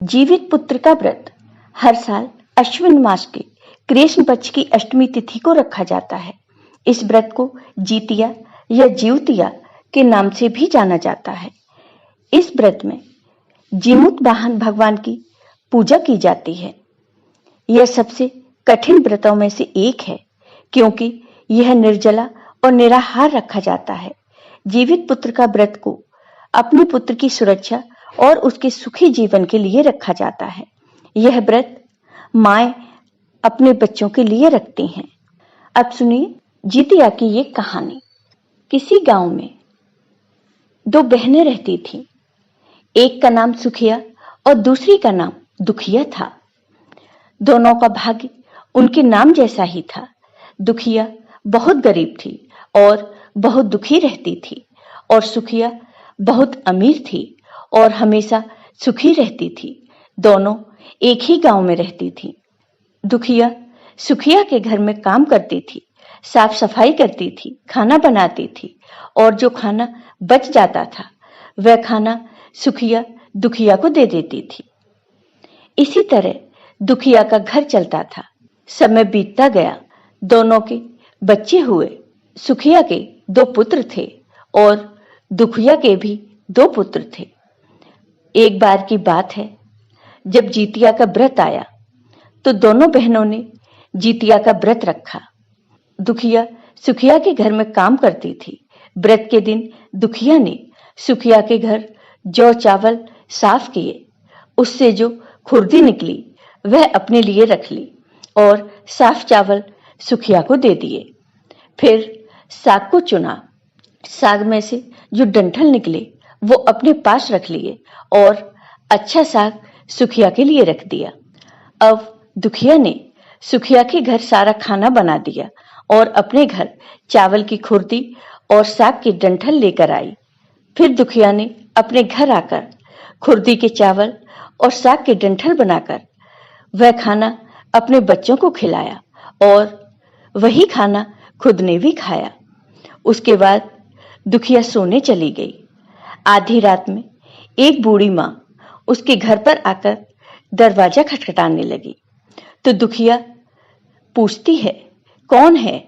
जीवित पुत्र का व्रत हर साल अश्विन मास के कृष्ण पक्ष की अष्टमी तिथि को रखा जाता है। इस व्रत को जीतिया या जीवतिया के नाम से भी जाना जाता है। इस व्रत में जीमूत वाहन भगवान की पूजा की जाती है। यह सबसे कठिन व्रतों में से एक है, क्योंकि यह निर्जला और निराहार रखा जाता है। जीवित पुत्र का व्रत को अपने पुत्र की सुरक्षा और उसके सुखी जीवन के लिए रखा जाता है। यह व्रत माएं अपने बच्चों के लिए रखती हैं। अब सुनिए जीतिया की ये कहानी। किसी गांव में दो बहनें रहती थीं। एक का नाम सुखिया और दूसरी का नाम दुखिया था। दोनों का भाग्य उनके नाम जैसा ही था। दुखिया बहुत गरीब थी और बहुत दुखी रहती थी, और सुखिया बहुत अमीर थी और हमेशा सुखी रहती थी। दोनों एक ही गांव में रहती थी। दुखिया सुखिया के घर में काम करती थी, साफ सफाई करती थी, खाना बनाती थी, और जो खाना बच जाता था वह खाना सुखिया दुखिया को दे देती थी। इसी तरह दुखिया का घर चलता था। समय बीतता गया, दोनों के बच्चे हुए। सुखिया के 2 पुत्र थे और दुखिया के भी 2 पुत्र थे। एक बार की बात है, जब जीतिया का व्रत आया तो दोनों बहनों ने जीतिया का व्रत रखा। दुखिया सुखिया के घर में काम करती थी। व्रत के दिन दुखिया ने सुखिया के घर जौ चावल साफ किए। उससे जो खुर्दी निकली वह अपने लिए रख ली और साफ चावल सुखिया को दे दिए। फिर साग को चुना। साग में से जो डंठल निकले वो अपने पास रख लिए और अच्छा साग सुखिया के लिए रख दिया। अब दुखिया ने सुखिया के घर सारा खाना बना दिया और अपने घर चावल की खुर्दी और साग की डंठल लेकर आई। फिर दुखिया ने अपने घर आकर खुर्दी के चावल और साग के डंठल बनाकर वह खाना अपने बच्चों को खिलाया और वही खाना खुद ने भी खाया। उसके बाद दुखिया सोने चली गई। आधी रात में एक बूढ़ी माँ उसके घर पर आकर दरवाजा खटखटाने लगी। तो दुखिया पूछती है, कौन है?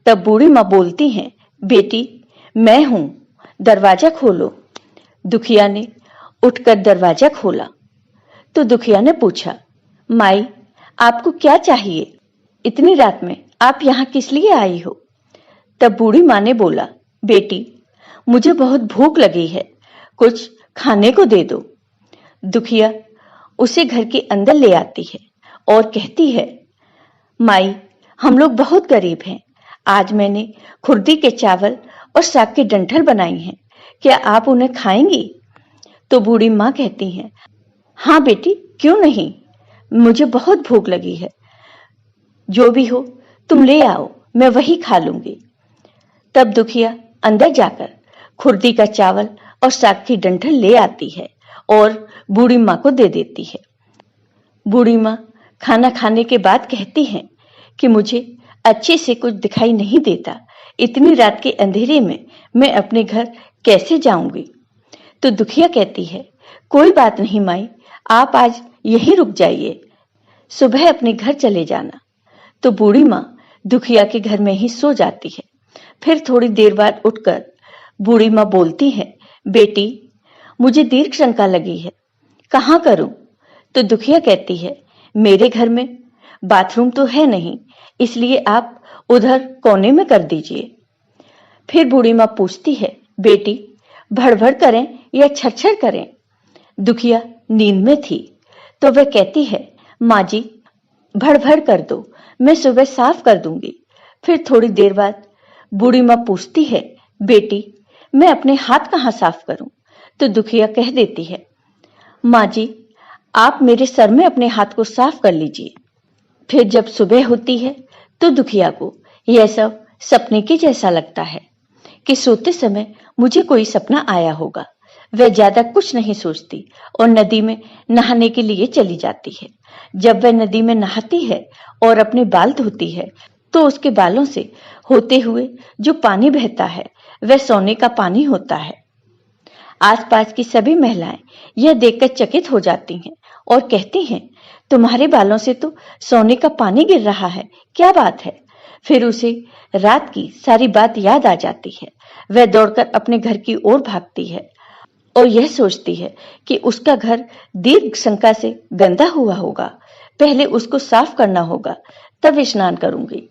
तब बूढ़ी माँ बोलती है, बेटी मैं हूं, दरवाजा खोलो। दुखिया ने उठकर दरवाजा खोला तो दुखिया ने पूछा, माई आपको क्या चाहिए? इतनी रात में आप यहाँ किस लिए आई हो? तब बूढ़ी माँ ने बोला, बेटी मुझे बहुत भूख लगी है, कुछ खाने को दे दो। दुखिया उसे घर के अंदर ले आती है और कहती है, माई हम लोग बहुत गरीब हैं, आज मैंने खुर्दी के चावल और साग की डंठल बनाई हैं, क्या आप उन्हें खाएंगी? तो बूढ़ी माँ कहती है, हाँ बेटी क्यों नहीं, मुझे बहुत भूख लगी है, जो भी हो तुम ले आओ, मैं वही खा लूंगी। तब दुखिया अंदर जाकर खुर्दी का चावल और साग की डंठल ले आती है और बूढ़ी माँ को दे देती है। बूढ़ी माँ खाना खाने के बाद कहती है कि मुझे अच्छे से कुछ दिखाई नहीं देता, इतनी रात के अंधेरे में मैं अपने घर कैसे जाऊंगी? तो दुखिया कहती है, कोई बात नहीं माई, आप आज यहीं रुक जाइए, सुबह अपने घर चले जाना। तो बूढ़ी माँ दुखिया के घर में ही सो जाती है। फिर थोड़ी देर बाद उठकर बूढ़ी माँ बोलती है, बेटी मुझे दीर्घ शंका लगी है, कहाँ करूं? तो दुखिया कहती है, मेरे घर में बाथरूम तो है नहीं, इसलिए आप उधर कोने में कर दीजिए। फिर बूढ़ी माँ पूछती है, बेटी भड़भड़ करें या छरछर करें? दुखिया नींद में थी तो वह कहती है, माँ जी भड़भड़ कर दो, मैं सुबह साफ कर दूंगी। फिर थोड़ी देर बाद बूढ़ी माँ पूछती है, बेटी मैं अपने हाथ कहाँ साफ करूं? तो दुखिया कह देती है, माँ जी आप मेरे सर में अपने हाथ को साफ कर लीजिए। फिर जब सुबह होती है तो दुखिया को यह सब सपने के जैसा लगता है कि सोते समय मुझे कोई सपना आया होगा। वह ज्यादा कुछ नहीं सोचती और नदी में नहाने के लिए चली जाती है। जब वह नदी में नहाती है और अपने बाल धोती है तो उसके बालों से होते हुए जो पानी बहता है वह सोने का पानी होता है। आसपास की सभी महिलाएं यह देखकर चकित हो जाती हैं और कहती हैं, तुम्हारे बालों से तो सोने का पानी गिर रहा है, क्या बात है। फिर उसे रात की सारी बात याद आ जाती है। वह दौड़कर अपने घर की ओर भागती है और यह सोचती है कि उसका घर दीर्घ शंका से गंदा हुआ होगा, पहले उसको साफ करना होगा, तब स्नान करूंगी।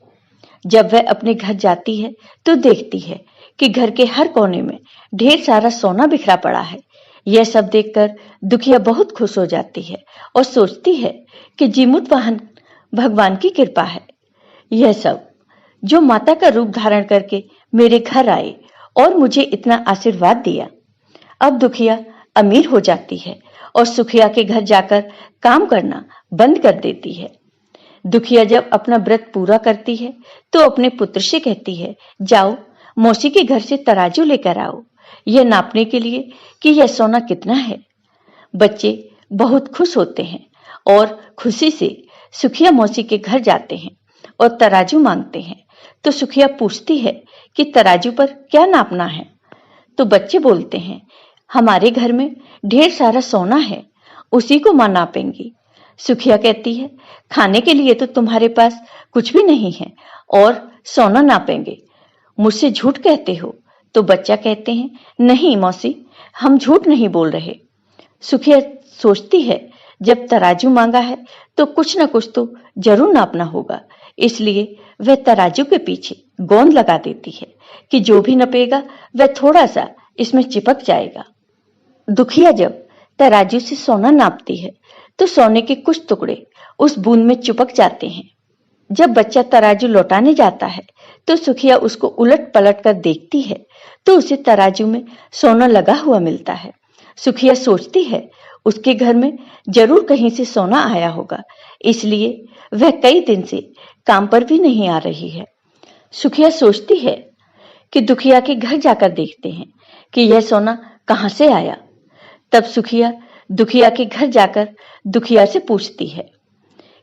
जब वह अपने घर जाती है तो देखती है कि घर के हर कोने में ढेर सारा सोना बिखरा पड़ा है। यह सब देखकर दुखिया बहुत खुश हो जाती है और सोचती है कि जीमुत वाहन भगवान की कृपा है। यह सब जो माता का रूप धारण करके मेरे घर आए और मुझे इतना आशीर्वाद दिया। अब दुखिया अमीर हो जाती है और सुखिया के घर जाकर काम करना बंद कर देती है। दुखिया जब अपना व्रत पूरा करती है तो अपने पुत्र से कहती है, जाओ मौसी के घर से तराजू लेकर आओ, यह नापने के लिए कि यह सोना कितना है। बच्चे बहुत खुश होते हैं और खुशी से सुखिया मौसी के घर जाते हैं और तराजू मांगते हैं। तो सुखिया पूछती है कि तराजू पर क्या नापना है। तो बच्चे बोलते हैं, हमारे घर में ढेर सारा सोना है, उसी को मां नापेंगी। सुखिया कहती है, खाने के लिए तो तुम्हारे पास कुछ भी नहीं है और सोना नापेंगे, मुझसे झूठ कहते हो। तो बच्चा कहते हैं, नहीं मौसी, हम झूठ नहीं बोल रहे। सुखिया सोचती है, जब तराजू मांगा है तो कुछ ना कुछ तो जरूर नापना होगा, इसलिए वह तराजू के पीछे गोंद लगा देती है कि जो भी नपेगा वह थोड़ा सा इसमें चिपक जाएगा। दुखिया जब तराजू से सोना नापती है तो सोने के कुछ टुकड़े उस बूंद में चिपक जाते हैं। जब बच्चा तराजू लौटाने जाता है तो सुखिया उसको उलट पलट कर देखती है तो उसे तराजू में सोना लगा हुआ मिलता है। सुखिया सोचती है, उसके घर में जरूर कहीं से सोना आया होगा, इसलिए वह कई दिन से काम पर भी नहीं आ रही है। सुखिया सोचती है कि दुखिया के घर जाकर देखते हैं कि यह सोना कहां से आया। तब सुखिया दुखिया के घर जाकर दुखिया से पूछती है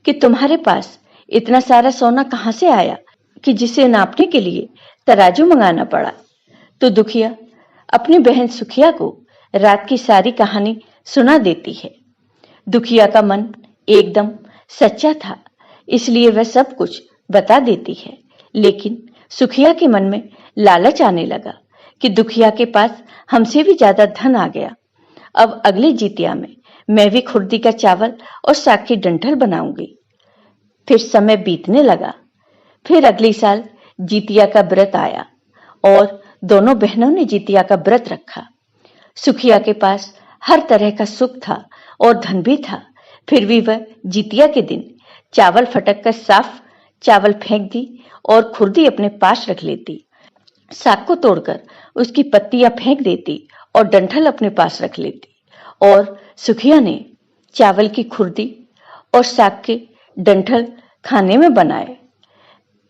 कि तुम्हारे पास इतना सारा सोना कहां से आया कि जिसे नापने के लिए तराजू मंगाना पड़ा। तो दुखिया अपनी बहन सुखिया को रात की सारी कहानी सुना देती है। दुखिया का मन एकदम सच्चा था, इसलिए वह सब कुछ बता देती है। लेकिन सुखिया के मन में लालच आने लगा कि दुखिया के पास हमसे भी ज्यादा धन आ गया। अब अगले जितिया में मैं भी खुर्दी का चावल और साग की डंठल बनाऊंगी। फिर समय बीतने लगा। फिर अगले साल जितिया का व्रत आया और दोनों बहनों ने जितिया का व्रत रखा। सुखिया के पास हर तरह का सुख था और धन भी था, फिर भी वह जितिया के दिन चावल फटक कर साफ चावल फेंक दी और खुर्दी अपने पास रख लेती। साग को तोड़कर उसकी पत्तियां फेंक देती और डंठल अपने पास रख लेती। और सुखिया ने चावल की खुर्दी और साग के डंठल खाने में बनाए।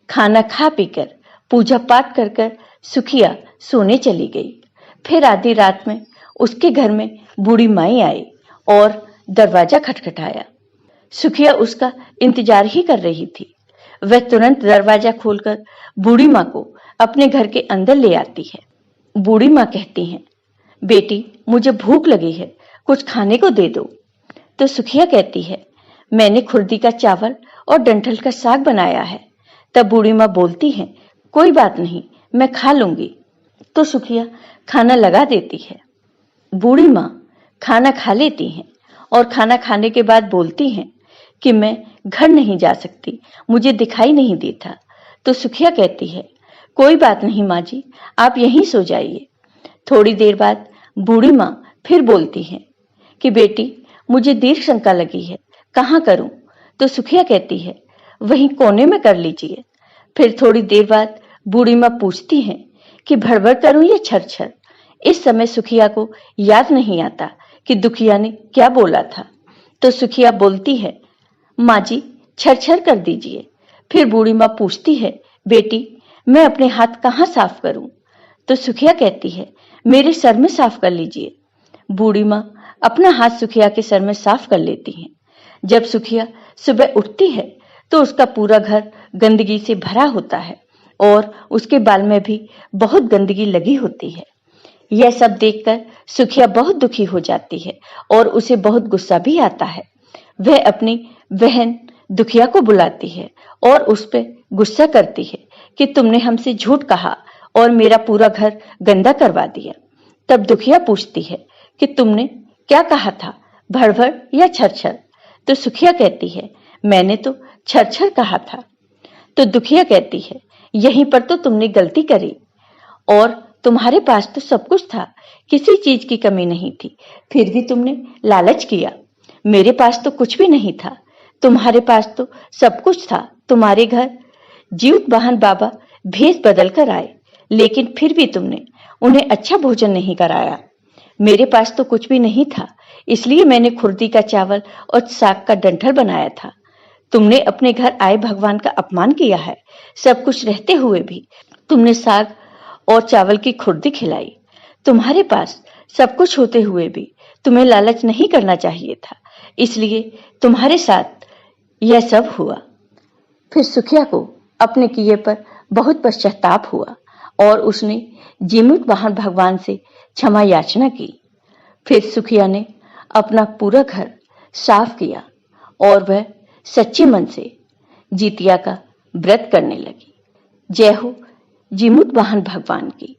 खाना खा पीकर पूजा पाठ कर कर सुखिया सोने चली गई। फिर आधी रात में उसके घर में बूढ़ी माई आई और दरवाजा खटखटाया। सुखिया उसका इंतजार ही कर रही थी। वह तुरंत दरवाजा खोलकर बूढ़ी माँ को अपने घर के अंदर ले आती है। बूढ़ी माँ कहती हैं, बेटी मुझे भूख लगी है, कुछ खाने को दे दो। तो सुखिया कहती है, मैंने खुर्दी का चावल और डंठल का साग बनाया है। तब बूढ़ी माँ बोलती है, कोई बात नहीं, मैं खा लूंगी। तो सुखिया खाना लगा देती है। बूढ़ी माँ खाना खा लेती हैं और खाना खाने के बाद बोलती हैं कि मैं घर नहीं जा सकती, मुझे दिखाई नहीं देता। तो सुखिया कहती है, कोई बात नहीं माँ जी, आप यहीं सो जाइए। थोड़ी देर बाद बूढ़ी माँ फिर बोलती है कि बेटी मुझे दीर्घ शंका लगी है, कहाँ करूं। तो सुखिया कहती है, वहीं कोने में कर लीजिए। फिर थोड़ी देर बाद बूढ़ी माँ पूछती है कि भड़बड़ करूं या छर। इस समय सुखिया को याद नहीं आता कि दुखिया ने क्या बोला था। तो सुखिया बोलती है, माँ जी छर कर दीजिए। फिर बूढ़ी माँ पूछती है, बेटी मैं अपने हाथ कहाँ साफ करूं। तो सुखिया कहती है, मेरे सर में साफ कर लीजिए। बूढ़ी माँ अपना हाथ सुखिया के सर में साफ कर लेती हैं। जब सुखिया सुबह उठती है तो उसका पूरा घर गंदगी से भरा होता है और उसके बाल में भी बहुत गंदगी लगी होती है। यह सब देखकर सुखिया बहुत दुखी हो जाती है और उसे बहुत गुस्सा भी आता है। वह अपनी बहन दुखिया को बुलाती है और उस पर गुस्सा करती है कि तुमने हमसे झूठ कहा और मेरा पूरा घर गंदा करवा दिया। तब दुखिया पूछती है कि तुमने क्या कहा था, भड़भड़ या छरछर? तो सुखिया कहती है, मैंने तो छरछर कहा था। तो दुखिया कहती है, यहीं पर तो तुमने गलती करी, और तुम्हारे पास तो सब कुछ था, किसी चीज की कमी नहीं थी, फिर भी तुमने लालच किया। मेरे पास तो कुछ भी नहीं था, तुम्हारे पास तो सब कुछ था। तुम्हारे घर जीवत वाहन बाबा भेष बदल कर आए, लेकिन फिर भी तुमने उन्हें अच्छा भोजन नहीं कराया। मेरे पास तो कुछ भी नहीं था, इसलिए मैंने खुर्दी का चावल और साग का डंठल बनाया था। तुमने अपने घर आए भगवान का अपमान किया है। सब कुछ रहते हुए भी तुमने साग और चावल की खुर्दी खिलाई। तुम्हारे पास सब कुछ होते हुए भी तुम्हें लालच नहीं करना चाहिए था, इसलिए तुम्हारे साथ यह सब हुआ। फिर सुखिया को अपने किए पर बहुत पश्चाताप हुआ और उसने जीमूत वाहन भगवान से क्षमा याचना की। फिर सुखिया ने अपना पूरा घर साफ किया और वह सच्चे मन से जितिया का व्रत करने लगी। जय हो जीमूत वाहन भगवान की।